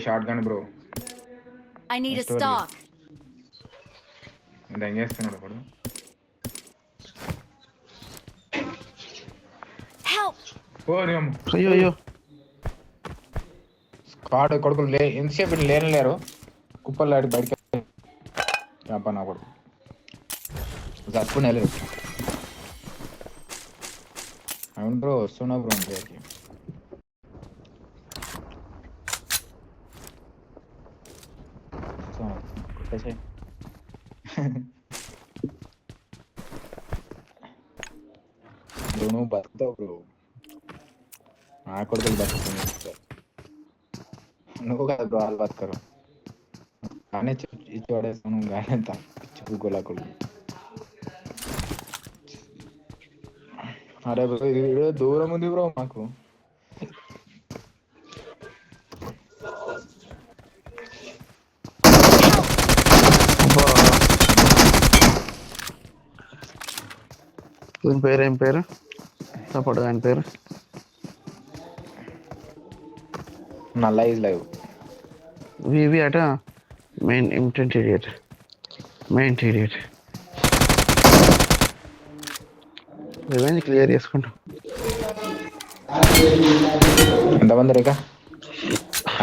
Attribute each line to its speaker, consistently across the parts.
Speaker 1: Short gun bro.
Speaker 2: I need a stock.
Speaker 1: దెంగేస్తున్నాడు ఇప్పుడు.
Speaker 2: Help!
Speaker 3: అయ్యో
Speaker 1: squad కొడుకులు ఎంతసేపు లేరు కుప్పలు ఆడి బయటకి నా కొడుకు చప్పుని వెళ్ళరు. అవును బ్రో వస్తున్నా బ్రో ఇంటికి. బ్రో నువ్వు బతుకుతావు బ్రో, నా కొడుకులు బతుకుతుంది. నువ్వు కదా బ్రో వాళ్ళు బతకరు. కానీ ఇచ్చి పడేస్తాను గాయ చెప్పుకోలే కొడుకు. అరే బ్రో ఇది వీడియో దూరం ఉంది బ్రో మాకు.
Speaker 3: ఏం పేరు సపోర్ట్ ఆయన పేరు
Speaker 1: నల్ల ఈజ్ లైవ్
Speaker 3: వివి అట మెయిన్ ఇంటెంట్ రివెంజ్ క్లియర్ చేసుకుంటాం.
Speaker 1: ఎంతమంది రేఖ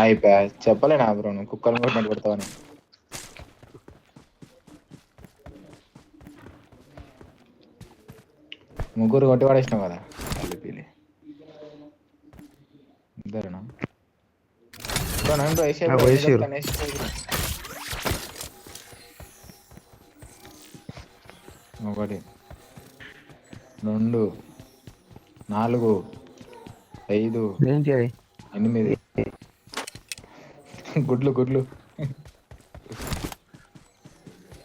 Speaker 1: అయిపోయా చెప్పలేనా బ్రో నువ్వు కుక్కలను కొట్టినట్టు కొడతావని. ముగ్గురు కొట్టి పడేసినావు కదా పీలి ఇద్దరునా ఒకటి 2 4 5 8 గుడ్లు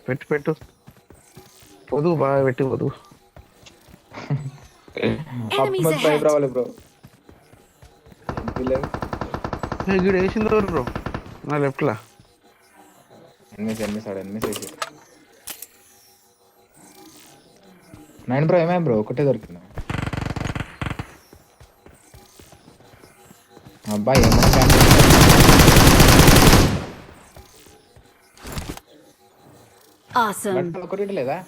Speaker 3: పెట్టు పొదుగు బాగా పెట్టి పొదుగు
Speaker 1: రావాలి బ్రో.
Speaker 3: గిడ వేసింది ఎవరు బ్రో నా లెఫ్ట్ లా
Speaker 1: ఎన్నిసాడు 9 బ్రో. ఏమే బ్రో ఒకటే దొరికిందా అబ్బాయి? ఒకటి లేదా?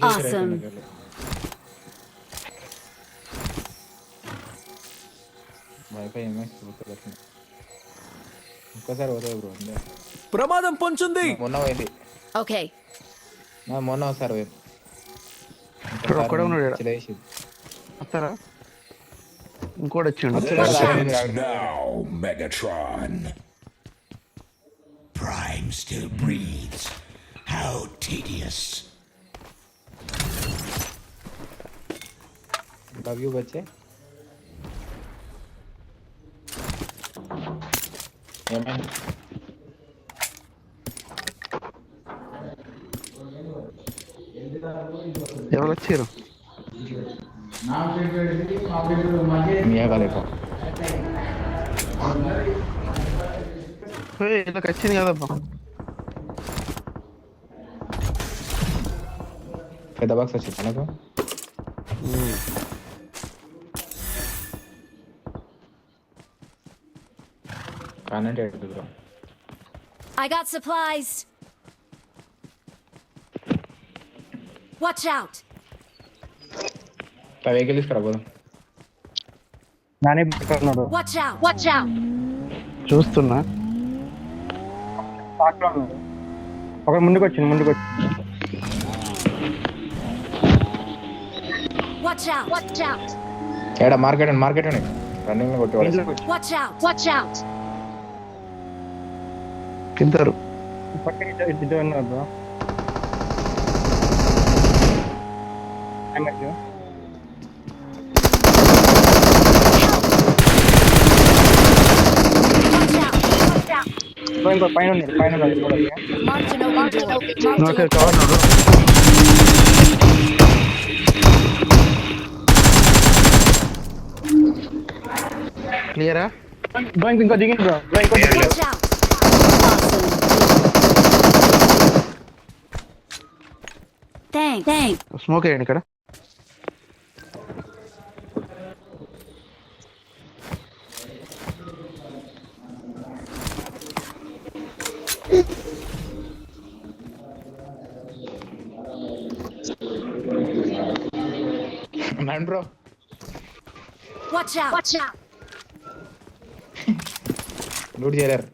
Speaker 2: Awesome.
Speaker 1: వైఫై ఒక్కసారి పోతాయి బ్రో.
Speaker 4: ప్రమాదం పొంచుంది.
Speaker 1: మొన్న పోయింది.
Speaker 2: Okay.
Speaker 1: మొన్న ఒకసారి పోయింది.
Speaker 3: వస్తారా ఇంకోటి వచ్చిండు.
Speaker 5: Now Megatron. Prime still breathes. How tedious.
Speaker 1: Love you बच्चे.
Speaker 3: ఎవరు వచ్చారు? ఇలా వచ్చింది కదబ్బా.
Speaker 1: పెద్ద బాక్స్ వచ్చింది నాకు.
Speaker 2: I got supplies. Watch out.
Speaker 1: Vehicle తీసుకురాబోదు.
Speaker 2: Watch out.
Speaker 3: చూస్తున్నా
Speaker 6: ఒక ముందుకు వచ్చింది.
Speaker 2: Watch out.
Speaker 1: ఏడా మార్కెట్ రన్నింగ్ లో కొట్టి
Speaker 2: Watch out.
Speaker 3: తింటారు.
Speaker 6: ఉన్నారు ఇంకో పైన
Speaker 2: Marked an open door.
Speaker 3: Okay cover క్లియరా?
Speaker 6: ఇంకో దిగింది bro.
Speaker 2: Watch out. Awesome. Thanks.
Speaker 3: Smoke వేయండి ఇక్కడ.
Speaker 1: రండి bro.
Speaker 2: Watch out! Watch out!
Speaker 1: Loot చేయలేరు.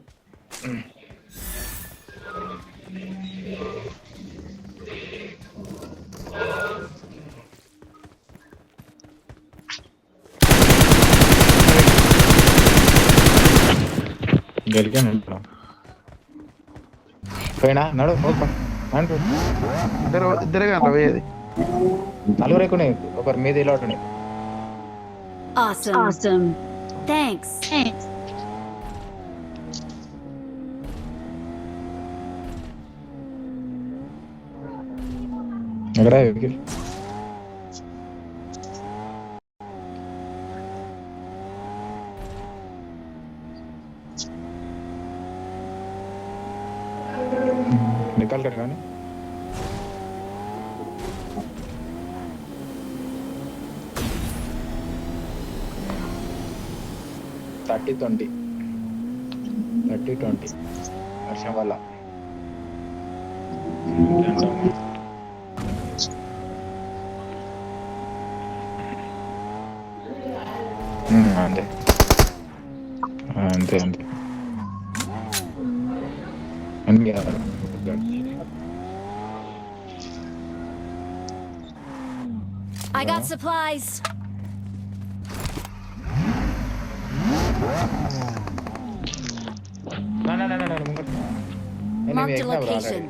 Speaker 1: గెలికాను బ్రో. పోయినా నడు అంటు
Speaker 3: ఇద్దరే కదా పోయేది.
Speaker 1: నలుగురు ఎక్కువ ఒకరి మీద ఇలా ఉంటుంది.
Speaker 2: Awesome! Awesome! Thanks! Thanks!
Speaker 1: ఎక్కడ వెహికల్? నికాల్ కట్ కానీ 30-20 వర్షం వల్ల అంతే అంతే అంతే అన్ని
Speaker 2: I got supplies!
Speaker 1: ముంగట్
Speaker 2: Marked a location.